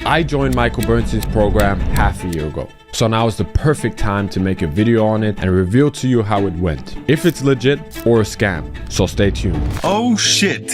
I joined Michael Bernstein's program half a year ago. So now is the perfect time to make a video on it and reveal to you how it went, if it's legit or a scam. So stay tuned. Oh shit.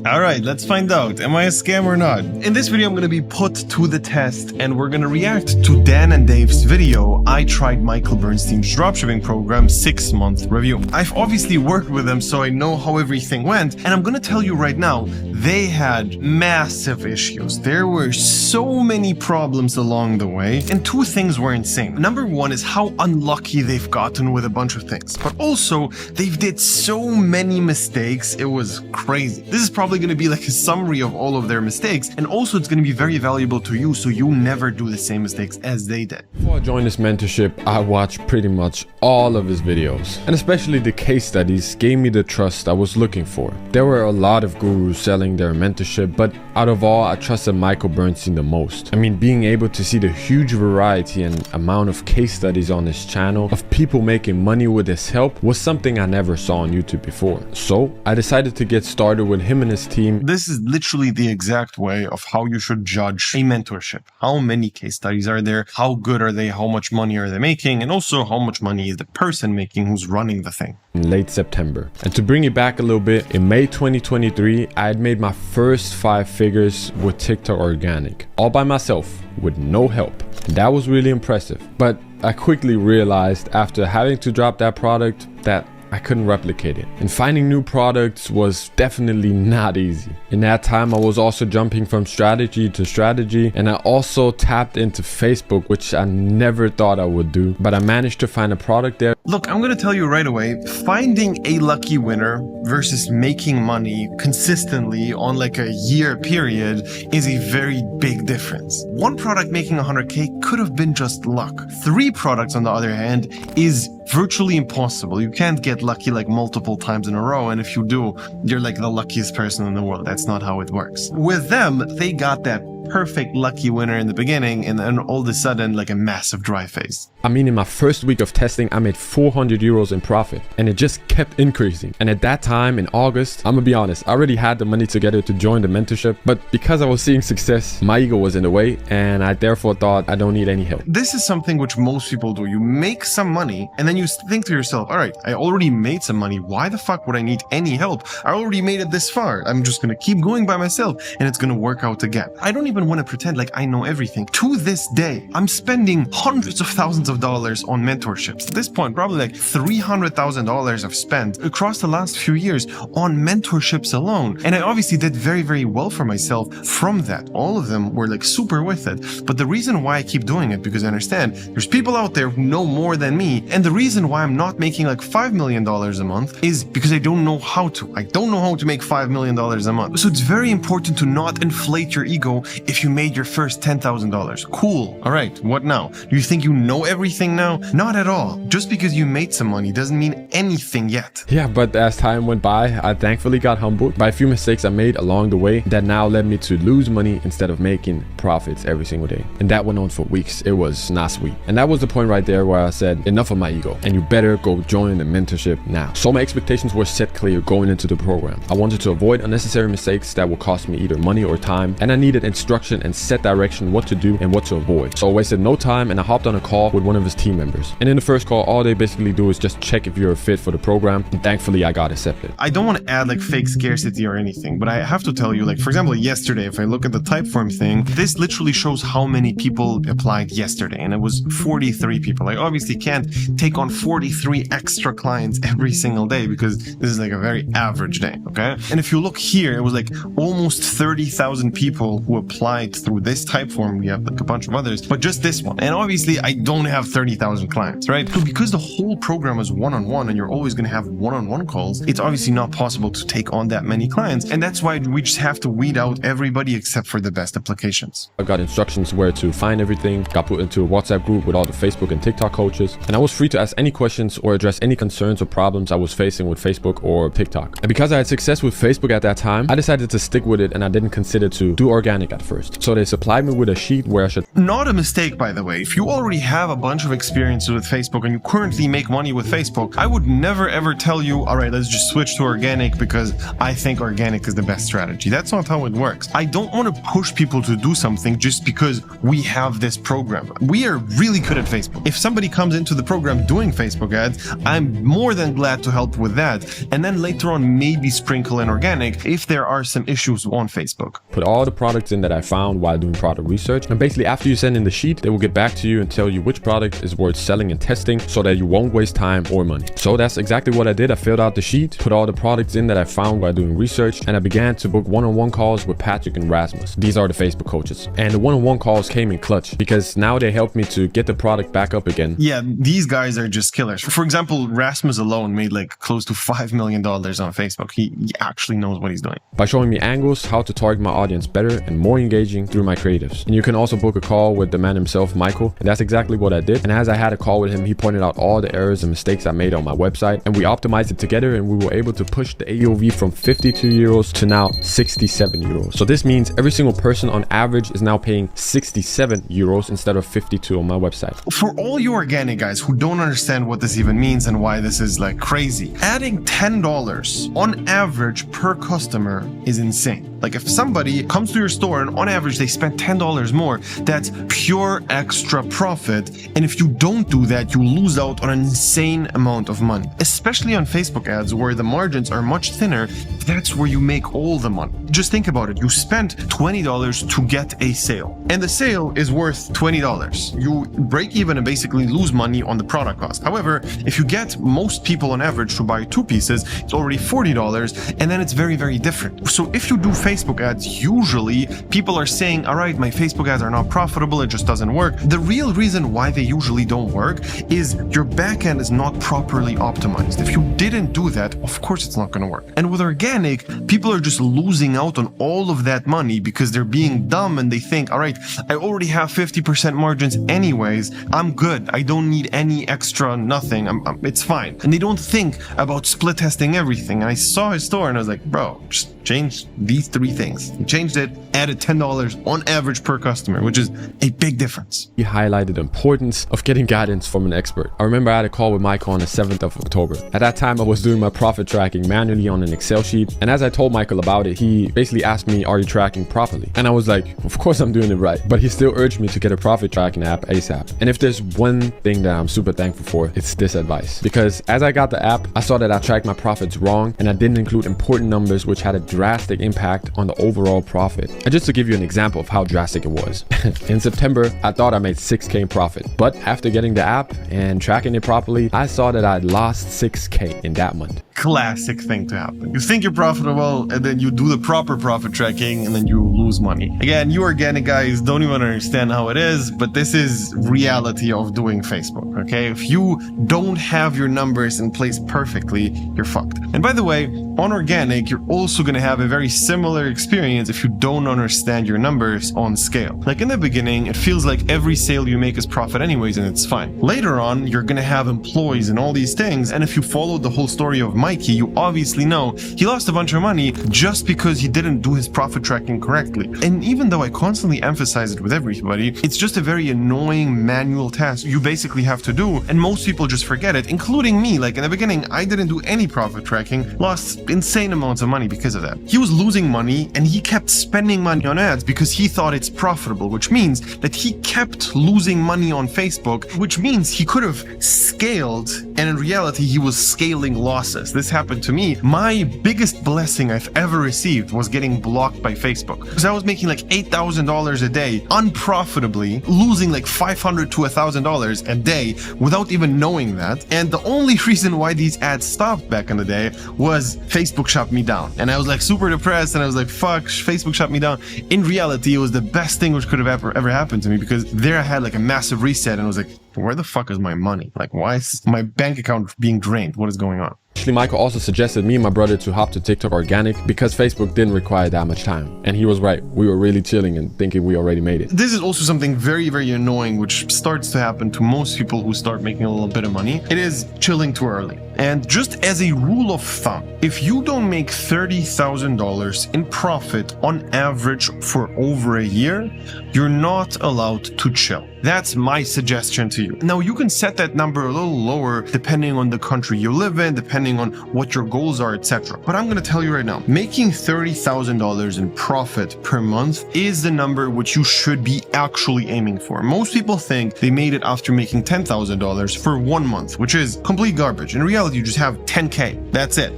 All right, let's find out. Am I a scam or not? In this video, I'm going to be put to the test and we're going to react to Dan and Dave's video. I tried Michael Bernstein's dropshipping program 6-month review. I've obviously worked with them, so I know how everything went. And I'm going to tell you right now, they had massive issues. There were so many problems along the way, and two things were insane. Number one is how unlucky they've gotten with a bunch of things, but also they've did so many mistakes. It was crazy. This is probably going to be like a summary of all of their mistakes, and also it's going to be very valuable to you so you never do the same mistakes as they did. Before I joined this mentorship, I watched pretty much all of his videos, and especially the case studies gave me the trust I was looking for. There were a lot of gurus selling their mentorship, but out of all, I trusted Michael Bernstein the most. I mean, being able to see the huge variety and amount of case studies on his channel of people making money with his help was something I never saw on YouTube before. So I decided to get started with him and his team. This is literally the exact way of how you should judge a mentorship. How many case studies are there? How good are they? How much money are they making? And also how much money is the person making who's running the thing? In late September. And to bring it back a little bit, in May 2023, I had made my first 5 figures with TikTok organic, all by myself with no help. And that was really impressive. But I quickly realized after having to drop that product that I couldn't replicate it. And finding new products was definitely not easy. In that time, I was also jumping from strategy to strategy, and I also tapped into Facebook, which I never thought I would do, but I managed to find a product there. Look, I'm going to tell you right away, finding a lucky winner versus making money consistently on like a year period is a very big difference. One product making 100K could have been just luck. 3 products, on the other hand, is virtually impossible. You can't get lucky like multiple times in a row, and if you do, you're like the luckiest person in the world. That's not how it works. With them, they got that perfect lucky winner in the beginning, and then all of a sudden like a massive dry phase. I mean, in my first week of testing, I made 400 euros in profit, and it just kept increasing. And at that time in August, I'm gonna be honest, I already had the money together to join the mentorship, but because I was seeing success, my ego was in the way, and I therefore thought I don't need any help. This is something which most people do. You make some money and then you think to yourself, all right, I already made some money. Why the fuck would I need any help? I already made it this far. I'm just gonna keep going by myself and it's gonna work out again. I don't even want to pretend like I know everything. To this day, I'm spending hundreds of thousands of dollars on mentorships. At this point, probably like $300,000 I've spent across the last few years on mentorships alone. And I obviously did very, very well for myself from that. All of them were like super with it. But the reason why I keep doing it, because I understand there's people out there who know more than me. And the reason why I'm not making like $5 million a month is because I don't know how to. I don't know how to make $5 million a month. So it's very important to not inflate your ego if you made your first $10,000. Cool. All right. What now? Do you think you know everything now? Not at all. Just because you made some money doesn't mean anything yet. Yeah, but as time went by, I thankfully got humbled by a few mistakes I made along the way that now led me to lose money instead of making profits every single day. And that went on for weeks. It was not sweet. And that was the point right there where I said, enough of my ego, and you better go join the mentorship now. So my expectations were set clear going into the program. I wanted to avoid unnecessary mistakes that would cost me either money or time, and I needed instruction and set direction what to do and what to avoid. So I wasted no time and I hopped on a call with one of his team members. And in the first call, all they basically do is just check if you're a fit for the program, and thankfully I got accepted. I don't want to add like fake scarcity or anything, but I have to tell you, like, for example, yesterday, if I look at the Typeform thing, this literally shows how many people applied yesterday, and it was 43 people. I obviously can't take on 43 extra clients every single day because this is like a very average day, okay? And if you look here, it was like almost 30,000 people who applied through this Typeform. We have like a bunch of others, but just this one. And obviously I don't have 30,000 clients, right? So because the whole program is one-on-one and you're always going to have one-on-one calls, it's obviously not possible to take on that many clients. And that's why we just have to weed out everybody except for the best applications. I got instructions where to find everything, got put into a WhatsApp group with all the Facebook and TikTok coaches, and I was free to ask any questions or address any concerns or problems I was facing with Facebook or TikTok. And because I had success with Facebook at that time, I decided to stick with it, and I didn't consider to do organic at first. So they supplied me with a sheet where I should... Not a mistake, by the way. If you already have a bunch of experience with Facebook and you currently make money with Facebook, I would never ever tell you, all right, let's just switch to organic because I think organic is the best strategy. That's not how it works. I don't want to push people to do something just because we have this program. We are really good at Facebook. If somebody comes into the program doing Facebook ads, I'm more than glad to help with that. And then later on, maybe sprinkle in organic if there are some issues on Facebook. Put all the products in that I found while doing product research. And basically after you send in the sheet, they will get back to you and tell you which product is worth selling and testing so that you won't waste time or money. So that's exactly what I did. I filled out the sheet, put all the products in that I found while doing research, and I began to book one-on-one calls with Patrick and Rasmus. These are the Facebook coaches. And the one-on-one calls came in clutch because now they helped me to get the product back up again. Yeah, these guys are just killers. For example, Rasmus alone made like close to $5 million on Facebook. He actually knows what he's doing. By showing me angles, how to target my audience better and more engaging through my creatives. And you can also book a call with the man himself, Michael. And that's exactly what I did. And as I had a call with him, he pointed out all the errors and mistakes I made on my website. And we optimized it together and we were able to push the AOV from 52 euros to now 67 euros. So this means every single person on average is now paying 67 euros instead of 52 on my website. For all you organic guys who don't understand what this even means and why this is like crazy, adding $10 on average per customer is insane. Like if somebody comes to your store and on average they spend $10 more, that's pure extra profit. And if you don't do that, you lose out on an insane amount of money. Especially on Facebook ads where the margins are much thinner, that's where you make all the money. Just think about it. You spent $20 to get a sale and the sale is worth $20. You break even and basically lose money on the product cost. However, if you get most people on average to buy 2 pieces, it's already $40 and then it's very, very different. So if you do Facebook ads, usually people are saying, all right, my Facebook ads are not profitable, it just doesn't work. The real reason why they usually don't work is your backend is not properly optimized. If you didn't do that, of course it's not going to work. And with organic, people are just losing out on all of that money because they're being dumb and they think, all right, I already have 50% margins anyways, I'm good, I don't need any extra nothing, it's fine. And they don't think about split testing everything. And I saw his store and I was like, bro, just change these 3 things. He changed it, added $10 on average per customer, which is a big difference. He highlighted the importance of getting guidance from an expert. I remember I had a call with Michael on the 7th of October. At that time, I was doing my profit tracking manually on an Excel sheet. And as I told Michael about it, he basically asked me, are you tracking properly? And I was like, of course I'm doing it right. But he still urged me to get a profit tracking app ASAP. And if there's one thing that I'm super thankful for, it's this advice. Because as I got the app, I saw that I tracked my profits wrong and I didn't include important numbers which had a drastic impact on the overall profit. And just to give you an example of how drastic it was. In September, I thought I made 6K in profit. But after getting the app and tracking it properly, I saw that I'd lost 6K in that month. Classic thing to happen. You think you're profitable and then you do the proper profit tracking and then you lose money. Again, you organic guys don't even understand how it is, but this is reality of doing Facebook, okay? If you don't have your numbers in place perfectly, you're fucked. And by the way, on organic, you're also going to have a very similar experience if you don't understand your numbers on scale. Like in the beginning, it feels like every sale you make is profit anyways and it's fine. Later on, you're going to have employees and all these things, and if you follow the whole story of Mikey, you obviously know he lost a bunch of money just because he didn't do his profit tracking correctly. And even though I constantly emphasize it with everybody, it's just a very annoying manual task you basically have to do, and most people just forget it, including me. Like in the beginning, I didn't do any profit tracking, lost insane amounts of money because of that. He was losing money and he kept spending money on ads because he thought it's profitable, which means that he kept losing money on Facebook, which means he could have scaled, and in reality he was scaling losses. This happened to me. My biggest blessing I've ever received was getting blocked by Facebook, because I was making like $8,000 a day unprofitably, losing like $500 to $1,000 a day without even knowing that. And the only reason why these ads stopped back in the day was Facebook shut me down. And I was like super depressed and I was like, fuck, Facebook shut me down. In reality, it was the best thing which could have ever happened to me, because there I had like a massive reset and I was like, where the fuck is my money? Like, why is my bank account being drained? What is going on? Actually, Michael also suggested me and my brother to hop to TikTok organic because Facebook didn't require that much time. And he was right. We were really chilling and thinking we already made it. This is also something very, very annoying, which starts to happen to most people who start making a little bit of money. It is chilling too early. And just as a rule of thumb, if you don't make $30,000 in profit on average for over a year, you're not allowed to chill. That's my suggestion to you. Now, you can set that number a little lower depending on the country you live in, depending on what your goals are, etc. But I'm going to tell you right now, making $30,000 in profit per month is the number which you should be actually aiming for. Most people think they made it after making $10,000 for 1 month, which is complete garbage. In reality, you just have 10K. That's it.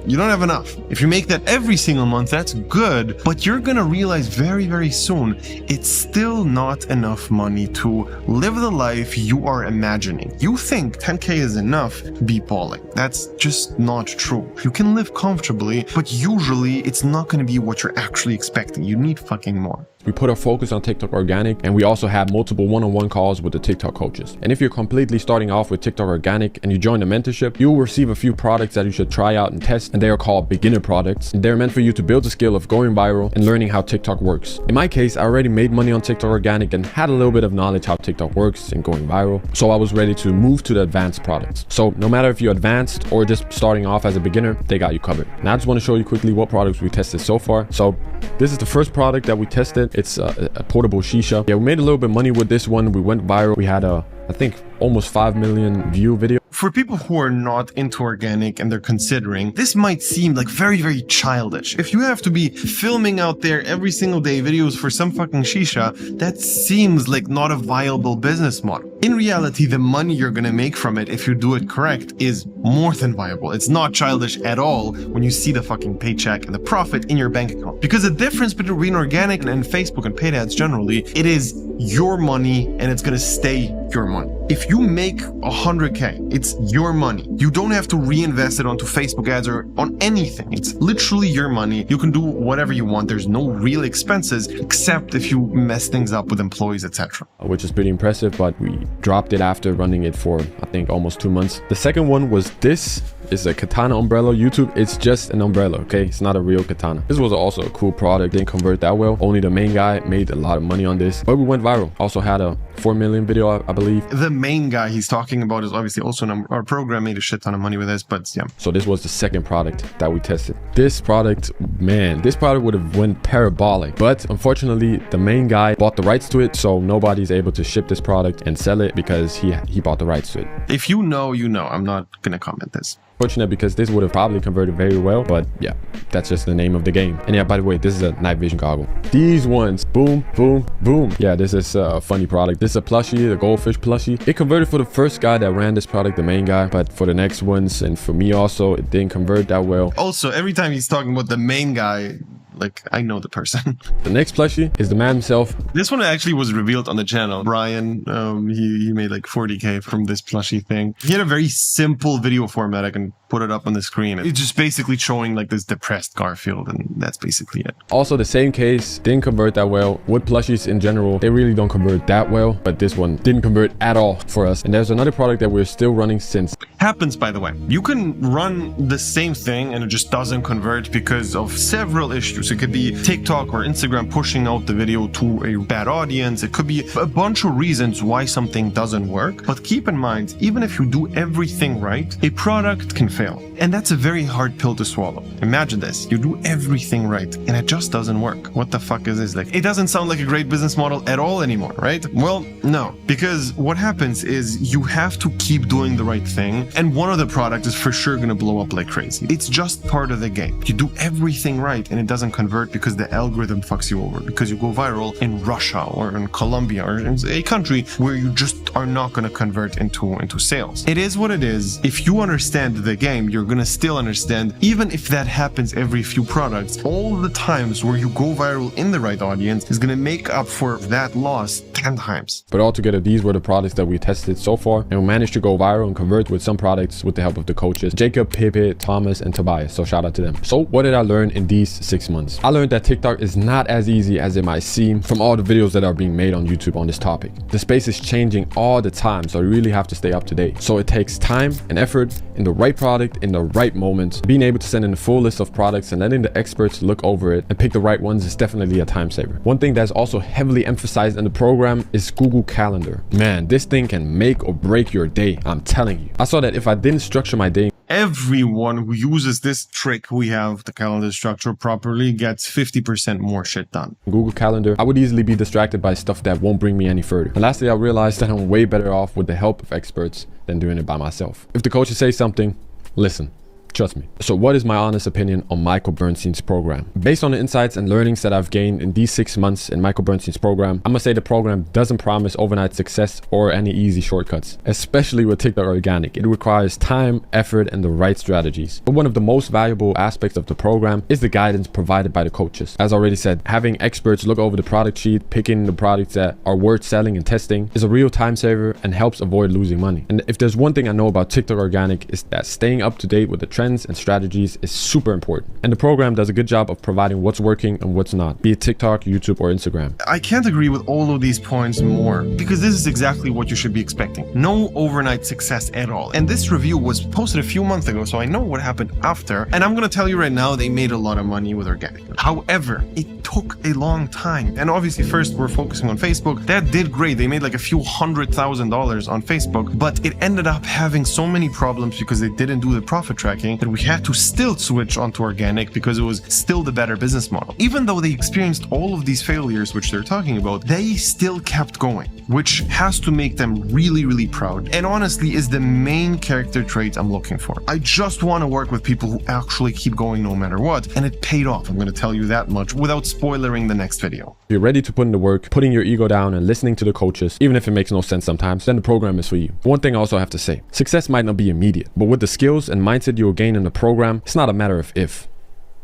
You don't have enough. If you make that every single month, that's good, but you're going to realize very, very soon it's still not enough money to live the life you are imagining. You think 10K is enough, be balling. That's just not true. You can live comfortably, but usually it's not going to be what you're actually expecting. You need fucking more. We put our focus on TikTok Organic, and we also have multiple one-on-one calls with the TikTok coaches. And if you're completely starting off with TikTok Organic and you join the mentorship, you will receive a few products that you should try out and test, and they are called beginner products. And they're meant for you to build the skill of going viral and learning how TikTok works. In my case, I already made money on TikTok Organic and had a little bit of knowledge how TikTok works and going viral. So I was ready to move to the advanced products. So no matter if you're advanced or just starting off as a beginner, they got you covered. Now I just want to show you quickly what products we tested so far. So this is the first product that we tested. It's a portable shisha. Yeah, we made a little bit of money with this one. We went viral. We had I think almost 5 million view video. For people who are not into organic and they're considering, this might seem like very, very childish. If you have to be filming out there every single day videos for some fucking shisha, that seems like not a viable business model. In reality, the money you're gonna make from it if you do it correct is more than viable. It's not childish at all when you see the fucking paycheck and the profit in your bank account. Because the difference between organic and Facebook and paid ads generally, it is your money and it's gonna stay your money. If you make 100K, it's your money. You don't have to reinvest it onto Facebook ads or on anything. It's literally your money. You can do whatever you want. There's no real expenses except if you mess things up with employees, etc. Which is pretty impressive, but we dropped it after running it for, I think, almost 2 months. The second one was this. It's a katana umbrella. YouTube, it's just an umbrella, okay? It's not a real katana. This was also a cool product. Didn't convert that well. Only the main guy made a lot of money on this, but we went viral. Also had a 4 million video, I believe. The main guy he's talking about is obviously also our program made a shit ton of money with this, but yeah. So this was the second product that we tested. This product, man, this product would have went parabolic, but unfortunately the main guy bought the rights to it, so nobody's able to ship this product and sell it because he bought the rights to it. If you know, you know. I'm not gonna comment this. Fortunate because this would have probably converted very well, but yeah, that's just the name of the game. And yeah, by the way, this is a night vision goggle. These ones, boom, boom, boom. Yeah, this is a funny product. This is a plushie, the goldfish plushie. It converted for the first guy that ran this product, the main guy, but for the next ones and for me also, it didn't convert that well. Also, every time he's talking about the main guy, like, I know the person. The next plushie is the man himself. This one actually was revealed on the channel. Brian, he made like 40K from this plushie thing. He had a very simple video format. I can put it up on the screen. It's just basically showing like this depressed Garfield, and that's basically it. Also, the same case, didn't convert that well. Wood plushies in general, they really don't convert that well, but this one didn't convert at all for us. And there's another product that we're still running since. Happens, by the way. You can run the same thing and it just doesn't convert because of several issues. It could be TikTok or Instagram pushing out the video to a bad audience. It could be a bunch of reasons why something doesn't work. But keep in mind, even if you do everything right, a product can fail. And that's a very hard pill to swallow. Imagine this, you do everything right and it just doesn't work. What the fuck is this? Like, it doesn't sound like a great business model at all anymore, right? Well, no, because what happens is you have to keep doing the right thing, and one of the products is for sure gonna blow up like crazy. It's just part of the game. You do everything right and it doesn't convert because the algorithm fucks you over, because you go viral in Russia or in Colombia or in a country where you just are not gonna convert into sales. It is what it is. If you understand the game, you're gonna still understand, even if that happens every few products, all the times where you go viral in the right audience is gonna make up for that loss 10 times. But altogether, these were the products that we tested so far, and we managed to go viral and convert with some products with the help of the coaches, Jacob, Pepe, Thomas, and Tobias. So shout out to them. So what did I learn in these 6 months? I learned that TikTok is not as easy as it might seem from all the videos that are being made on YouTube on this topic. The space is changing all the time, so you really have to stay up to date. So it takes time and effort in the right product, in the right moment. Being able to send in a full list of products and letting the experts look over it and pick the right ones is definitely a time saver. One thing that's also heavily emphasized in the program is Google Calendar. Man, this thing can make or break your day, I'm telling you. I saw that if I didn't structure my day everyone who uses this trick we have, the calendar structure properly, gets 50% more shit done. Google Calendar, I would easily be distracted by stuff that won't bring me any further. And lastly, I realized that I'm way better off with the help of experts than doing it by myself. If the coaches say something, listen. Trust me. So what is my honest opinion on Michael Bernstein's program? Based on the insights and learnings that I've gained in these 6 months in Michael Bernstein's program, I'm gonna say the program doesn't promise overnight success or any easy shortcuts, especially with TikTok Organic. It requires time, effort, and the right strategies. But one of the most valuable aspects of the program is the guidance provided by the coaches. As I already said, having experts look over the product sheet, picking the products that are worth selling and testing is a real time saver and helps avoid losing money. And if there's one thing I know about TikTok Organic, is that staying up to date with the trends and strategies is super important. And the program does a good job of providing what's working and what's not, be it TikTok, YouTube, or Instagram. I can't agree with all of these points more, because this is exactly what you should be expecting. No overnight success at all. And this review was posted a few months ago, so I know what happened after. And I'm gonna tell you right now, they made a lot of money with organic. However, it took a long time. And obviously, first we're focusing on Facebook. That did great. They made like a few $100,000 on Facebook, but it ended up having so many problems because they didn't do the profit tracking that we had to still switch onto organic because it was still the better business model. Even though they experienced all of these failures, which they're talking about, they still kept going, which has to make them really, really proud. And honestly is the main character trait I'm looking for. I just want to work with people who actually keep going no matter what. And it paid off. I'm going to tell you that much without spoilering the next video. If you're ready to put in the work, putting your ego down and listening to the coaches, even if it makes no sense sometimes, then the program is for you. One thing I also have to say, success might not be immediate, but with the skills and mindset you'll gain in the program, it's not a matter of if,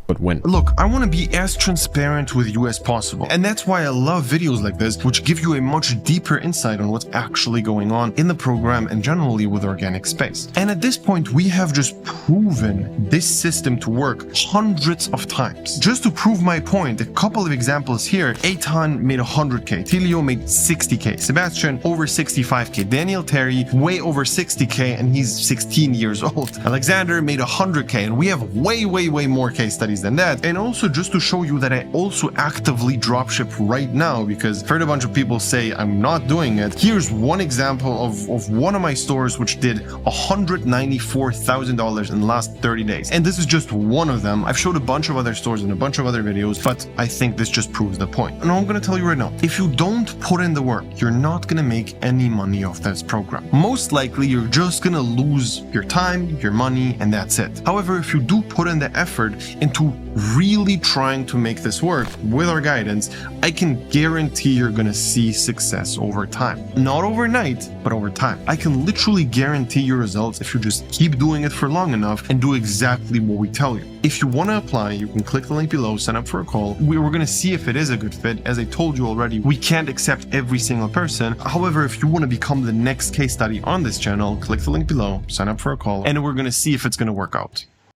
but when. Look, I want to be as transparent with you as possible. And that's why I love videos like this, which give you a much deeper insight on what's actually going on in the program and generally with organic space. And at this point, we have just proven this system to work hundreds of times. Just to prove my point, a couple of examples here. Eitan made 100K, Tilio made 60K, Sebastian over 65K, Daniel Terry way over 60K, and he's 16 years old. Alexander made 100K, and we have way more case studies than that. And also just to show you that I also actively dropship right now, because I've heard a bunch of people say I'm not doing it. Here's one example of one of my stores which did $194,000 in the last 30 days. And this is just one of them. I've showed a bunch of other stores in a bunch of other videos, but I think this just proves the point. And I'm going to tell you right now, if you don't put in the work, you're not going to make any money off this program. Most likely, you're just going to lose your time, your money, and that's it. However, if you do put in the effort into really trying to make this work with our guidance, I can guarantee you're going to see success over time. Not overnight, but over time. I can literally guarantee your results if you just keep doing it for long enough and do exactly what we tell you. If you want to apply, you can click the link below, sign up for a call. We're going to see if it is a good fit. As I told you already, we can't accept every single person. However, if you want to become the next case study on this channel, click the link below, sign up for a call, and we're going to see if it's going to work out.